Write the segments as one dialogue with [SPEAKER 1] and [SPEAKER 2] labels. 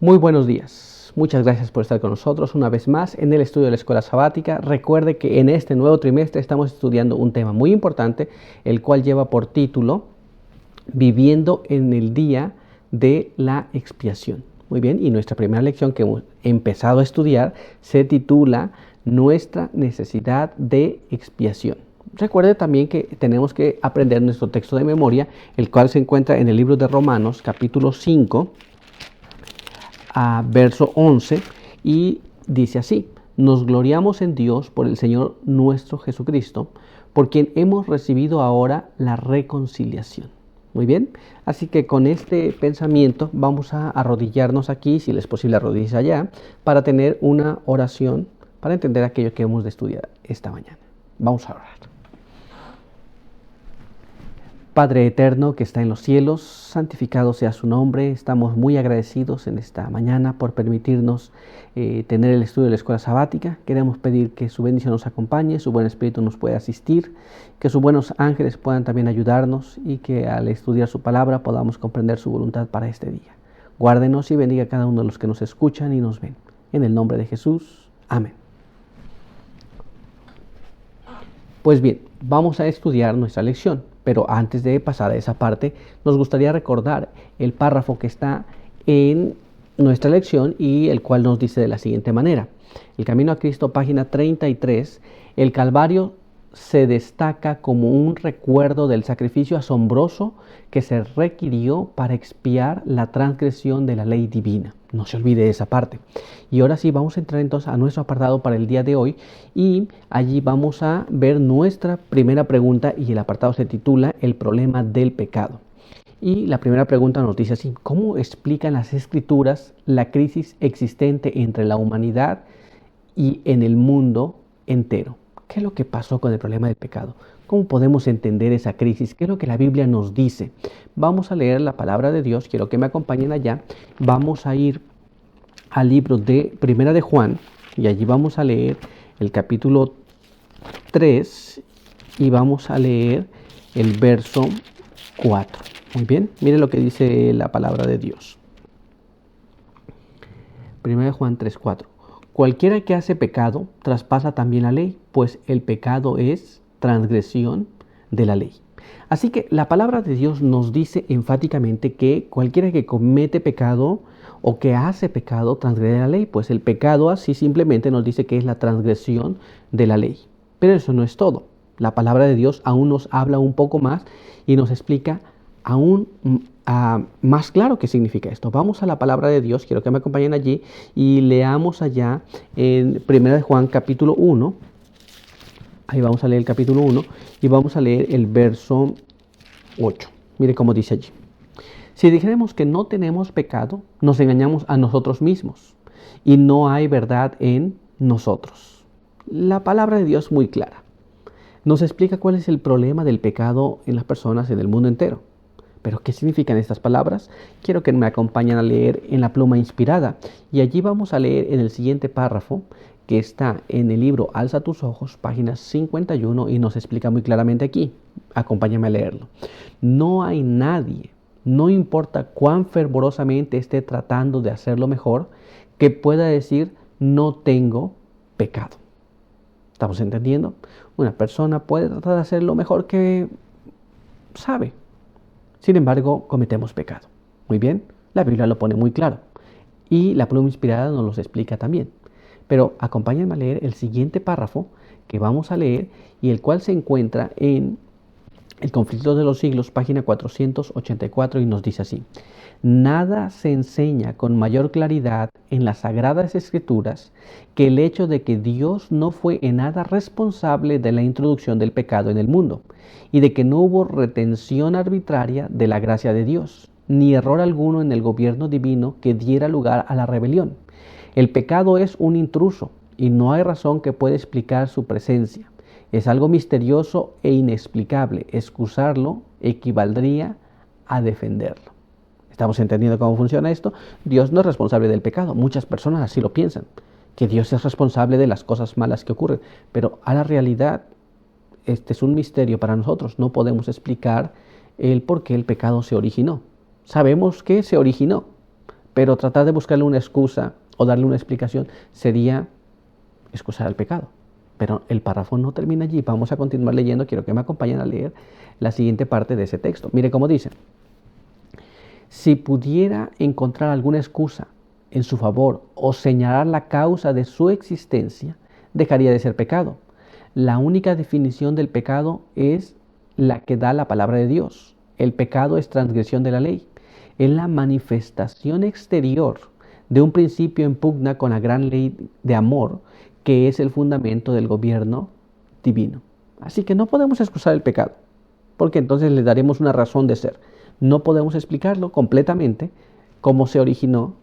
[SPEAKER 1] Muy buenos días. Muchas gracias por estar con nosotros una vez más en el estudio de la Escuela Sabática. Recuerde que en este nuevo trimestre estamos estudiando un tema muy importante, el cual lleva por título Viviendo en el día de la expiación. Muy bien, y nuestra primera lección que hemos empezado a estudiar se titula Nuestra necesidad de expiación. Recuerde también que tenemos que aprender nuestro texto de memoria, el cual se encuentra en el libro de Romanos, capítulo 5, verso 11, y dice así: nos gloriamos en Dios por el Señor nuestro Jesucristo, por quien hemos recibido ahora la reconciliación. Muy bien, así que con este pensamiento vamos a arrodillarnos aquí, si les es posible arrodillarse allá, para tener una oración, para entender aquello que hemos de estudiar esta mañana. Vamos a orar. Padre eterno que está en los cielos, santificado sea su nombre. Estamos muy agradecidos en esta mañana por permitirnos tener el estudio de la Escuela Sabática. Queremos pedir que su bendición nos acompañe, su buen espíritu nos pueda asistir, que sus buenos ángeles puedan también ayudarnos y que al estudiar su palabra podamos comprender su voluntad para este día. Guárdenos y bendiga a cada uno de los que nos escuchan y nos ven. En el nombre de Jesús. Amén. Pues bien, vamos a estudiar nuestra lección. Pero antes de pasar a esa parte, nos gustaría recordar el párrafo que está en nuestra lección y el cual nos dice de la siguiente manera. El Camino a Cristo, página 33, el Calvario se destaca como un recuerdo del sacrificio asombroso que se requirió para expiar la transgresión de la ley divina. No se olvide esa parte. Y ahora sí, vamos a entrar entonces a nuestro apartado para el día de hoy y allí vamos a ver nuestra primera pregunta y el apartado se titula El problema del pecado. Y la primera pregunta nos dice así: ¿cómo explican las Escrituras la crisis existente entre la humanidad y en el mundo entero? ¿Qué es lo que pasó con el problema del pecado? ¿Cómo podemos entender esa crisis? ¿Qué es lo que la Biblia nos dice? Vamos a leer la palabra de Dios. Quiero que me acompañen allá. Vamos a ir al libro de Primera de Juan y allí vamos a leer el capítulo 3 y vamos a leer el verso 4. Muy bien, miren lo que dice la palabra de Dios. Primera de Juan 3:4. Cualquiera que hace pecado traspasa también la ley, pues el pecado es transgresión de la ley. Así que la palabra de Dios nos dice enfáticamente que cualquiera que comete pecado o que hace pecado transgrede la ley, pues el pecado así simplemente nos dice que es la transgresión de la ley. Pero eso no es todo. La palabra de Dios aún nos habla un poco más y nos explica aún más claro qué significa esto. Vamos a la palabra de Dios, quiero que me acompañen allí y leamos allá en 1 de Juan capítulo 1. Ahí vamos a leer el capítulo 1 y vamos a leer el verso 8. Mire cómo dice allí. Si dijéramos que no tenemos pecado, nos engañamos a nosotros mismos y no hay verdad en nosotros. La palabra de Dios es muy clara. Nos explica cuál es el problema del pecado en las personas en el mundo entero. ¿Pero qué significan estas palabras? Quiero que me acompañen a leer en la pluma inspirada. Y allí vamos a leer en el siguiente párrafo que está en el libro Alza tus ojos, página 51, y nos explica muy claramente aquí. Acompáñame a leerlo. No hay nadie, no importa cuán fervorosamente esté tratando de hacerlo mejor, que pueda decir no tengo pecado. ¿Estamos entendiendo? Una persona puede tratar de hacer lo mejor que sabe. Sin embargo, cometemos pecado. Muy bien, la Biblia lo pone muy claro. Y la pluma inspirada nos lo explica también. Pero acompáñenme a leer el siguiente párrafo que vamos a leer y el cual se encuentra en El conflicto de los siglos, página 484, y nos dice así: nada se enseña con mayor claridad en las Sagradas Escrituras que el hecho de que Dios no fue en nada responsable de la introducción del pecado en el mundo y de que no hubo retención arbitraria de la gracia de Dios, ni error alguno en el gobierno divino que diera lugar a la rebelión. El pecado es un intruso y no hay razón que pueda explicar su presencia. Es algo misterioso e inexplicable. Excusarlo equivaldría a defenderlo. ¿Estamos entendiendo cómo funciona esto? Dios no es responsable del pecado. Muchas personas así lo piensan, que Dios es responsable de las cosas malas que ocurren. Pero a la realidad, este es un misterio para nosotros. No podemos explicar el por qué el pecado se originó. Sabemos que se originó, pero tratar de buscarle una excusa o darle una explicación sería excusar el pecado. Pero el párrafo no termina allí. Vamos a continuar leyendo. Quiero que me acompañen a leer la siguiente parte de ese texto. Mire cómo dice: si pudiera encontrar alguna excusa en su favor o señalar la causa de su existencia, dejaría de ser pecado. La única definición del pecado es la que da la palabra de Dios. El pecado es transgresión de la ley. Es la manifestación exterior de un principio en pugna con la gran ley de amor, que es el fundamento del gobierno divino. Así que no podemos excusar el pecado, porque entonces le daremos una razón de ser. No podemos explicarlo completamente, cómo se originó,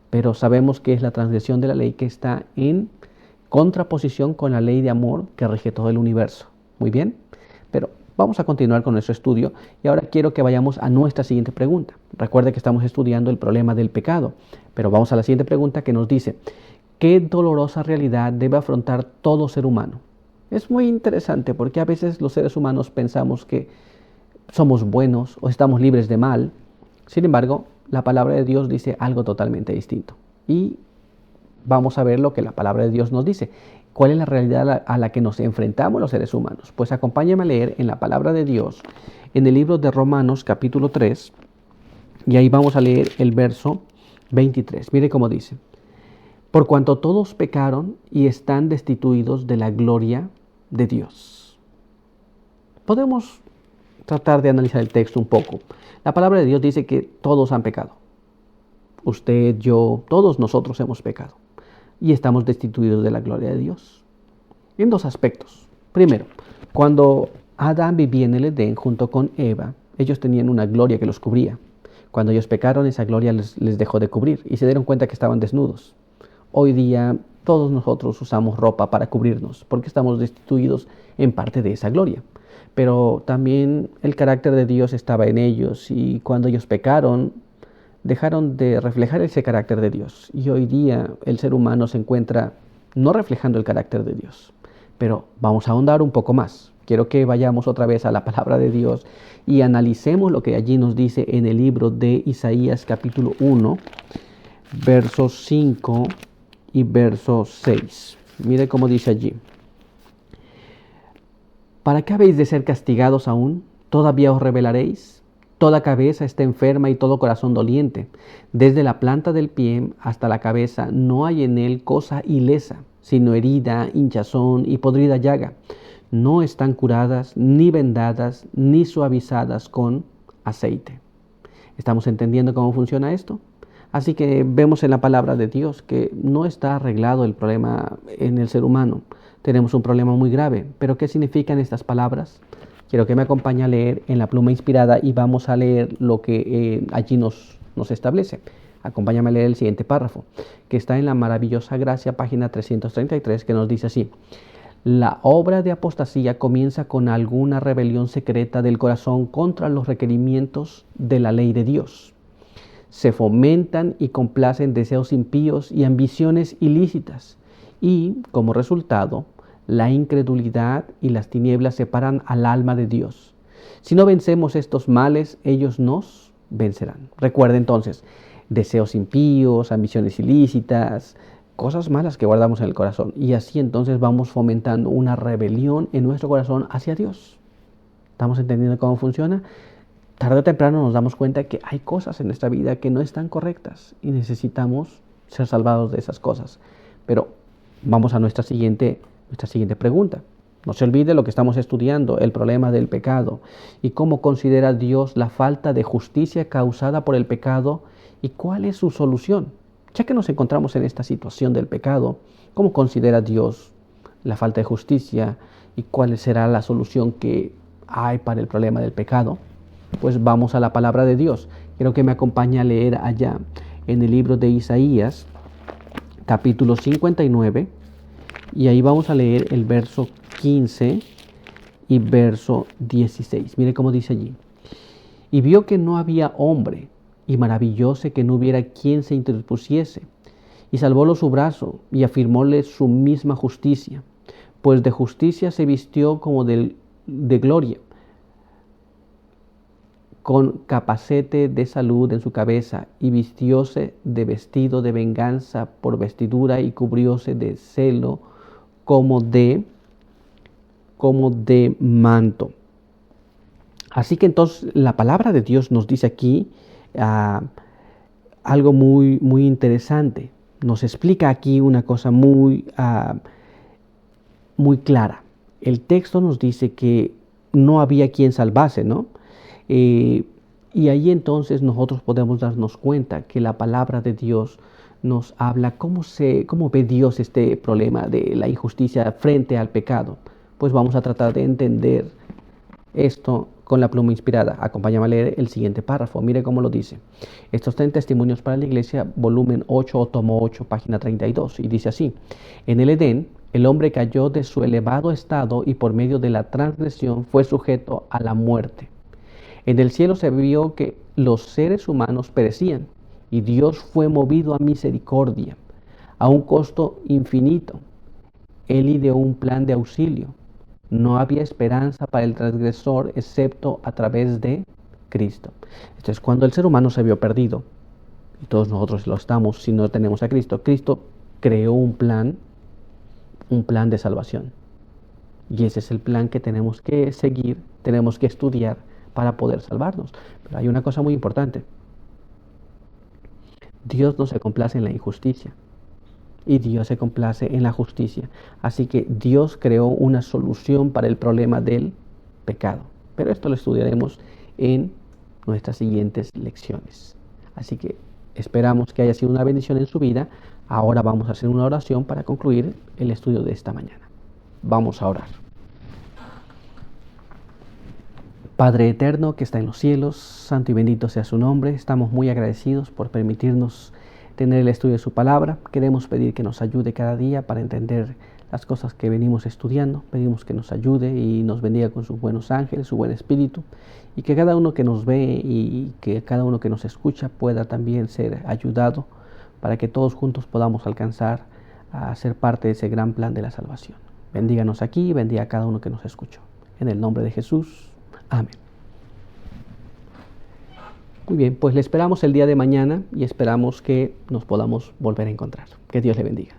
[SPEAKER 1] pero sabemos que es la transgresión de la ley que está en contraposición con la ley de amor que rige todo el universo. Muy bien, pero vamos a continuar con nuestro estudio y ahora quiero que vayamos a nuestra siguiente pregunta. Recuerde que estamos estudiando el problema del pecado, pero vamos a la siguiente pregunta que nos dice: ¿qué dolorosa realidad debe afrontar todo ser humano? Es muy interesante porque a veces los seres humanos pensamos que somos buenos o estamos libres de mal. Sin embargo, la palabra de Dios dice algo totalmente distinto. Y vamos a ver lo que la palabra de Dios nos dice. ¿Cuál es la realidad a la que nos enfrentamos los seres humanos? Pues acompáñame a leer en la palabra de Dios, en el libro de Romanos capítulo 3, y ahí vamos a leer el verso 23. Mire cómo dice: por cuanto todos pecaron y están destituidos de la gloria de Dios. Podemos tratar de analizar el texto un poco. La palabra de Dios dice que todos han pecado. Usted, yo, todos nosotros hemos pecado y estamos destituidos de la gloria de Dios. En dos aspectos. Primero, cuando Adán vivía en el Edén junto con Eva, ellos tenían una gloria que los cubría. Cuando ellos pecaron, esa gloria les dejó de cubrir y se dieron cuenta que estaban desnudos. Hoy día todos nosotros usamos ropa para cubrirnos porque estamos destituidos en parte de esa gloria. Pero también el carácter de Dios estaba en ellos y cuando ellos pecaron, dejaron de reflejar ese carácter de Dios. Y hoy día el ser humano se encuentra no reflejando el carácter de Dios. Pero vamos a ahondar un poco más. Quiero que vayamos otra vez a la palabra de Dios y analicemos lo que allí nos dice en el libro de Isaías capítulo 1, versos 5 y verso 6. Mire cómo dice allí: ¿para qué habéis de ser castigados aún? ¿Todavía os rebelaréis? Toda cabeza está enferma y todo corazón doliente. Desde la planta del pie hasta la cabeza no hay en él cosa ilesa, sino herida, hinchazón y podrida llaga. No están curadas, ni vendadas, ni suavizadas con aceite. ¿Estamos entendiendo cómo funciona esto? Así que vemos en la palabra de Dios que no está arreglado el problema en el ser humano. Tenemos un problema muy grave. ¿Pero qué significan estas palabras? Quiero que me acompañe a leer en la pluma inspirada y vamos a leer lo que allí nos establece. Acompáñame a leer el siguiente párrafo, que está en la maravillosa gracia, página 333, que nos dice así: la obra de apostasía comienza con alguna rebelión secreta del corazón contra los requerimientos de la ley de Dios. Se fomentan y complacen deseos impíos y ambiciones ilícitas, y, como resultado, la incredulidad y las tinieblas separan al alma de Dios. Si no vencemos estos males, ellos nos vencerán. Recuerda entonces, deseos impíos, ambiciones ilícitas, cosas malas que guardamos en el corazón. Y así entonces vamos fomentando una rebelión en nuestro corazón hacia Dios. ¿Estamos entendiendo cómo funciona? Tarde o temprano nos damos cuenta que hay cosas en nuestra vida que no están correctas y necesitamos ser salvados de esas cosas. Pero vamos a nuestra siguiente pregunta. No se olvide lo que estamos estudiando, el problema del pecado y cómo considera Dios la falta de justicia causada por el pecado y cuál es su solución. Ya que nos encontramos en esta situación del pecado, ¿cómo considera Dios la falta de justicia y cuál será la solución que hay para el problema del pecado? Pues vamos a la palabra de Dios. Quiero que me acompañe a leer allá en el libro de Isaías, capítulo 59, y ahí vamos a leer el verso 15 y verso 16. Mire cómo dice allí: y vio que no había hombre, y maravillóse que no hubiera quien se interpusiese, y salvólo su brazo, y afirmóle su misma justicia, pues de justicia se vistió como de gloria, con capacete de salud en su cabeza, y vistióse de vestido de venganza por vestidura, y cubrióse de celo como de manto. Así que entonces la palabra de Dios nos dice aquí algo muy interesante. Nos explica aquí una cosa muy clara. El texto nos dice que no había quien salvase, ¿no? Y ahí entonces nosotros podemos darnos cuenta que la palabra de Dios nos habla cómo ve Dios este problema de la injusticia frente al pecado. Pues vamos a tratar de entender esto con la pluma inspirada. Acompáñame a leer el siguiente párrafo. Mire cómo lo dice. Estos 3 testimonios para la iglesia, volumen 8 o tomo 8, página 32. Y dice así: en el Edén, el hombre cayó de su elevado estado y por medio de la transgresión fue sujeto a la muerte. En el cielo se vio que los seres humanos perecían, y Dios fue movido a misericordia, a un costo infinito. Él ideó un plan de auxilio. No había esperanza para el transgresor excepto a través de Cristo. Entonces, cuando el ser humano se vio perdido, y todos nosotros lo estamos si no tenemos a Cristo, Cristo creó un plan de salvación. Y ese es el plan que tenemos que seguir, tenemos que estudiar para poder salvarnos. Pero hay una cosa muy importante. Dios no se complace en la injusticia, y Dios se complace en la justicia. Así que Dios creó una solución para el problema del pecado. Pero esto lo estudiaremos en nuestras siguientes lecciones. Así que esperamos que haya sido una bendición en su vida. Ahora vamos a hacer una oración para concluir el estudio de esta mañana. Vamos a orar. Padre eterno que está en los cielos, santo y bendito sea su nombre. Estamos muy agradecidos por permitirnos tener el estudio de su palabra. Queremos pedir que nos ayude cada día para entender las cosas que venimos estudiando. Pedimos que nos ayude y nos bendiga con sus buenos ángeles, su buen espíritu, y que cada uno que nos ve y que cada uno que nos escucha pueda también ser ayudado para que todos juntos podamos alcanzar a ser parte de ese gran plan de la salvación. Bendíganos aquí y bendiga a cada uno que nos escuchó. En el nombre de Jesús. Amén. Muy bien, pues le esperamos el día de mañana y esperamos que nos podamos volver a encontrar. Que Dios le bendiga.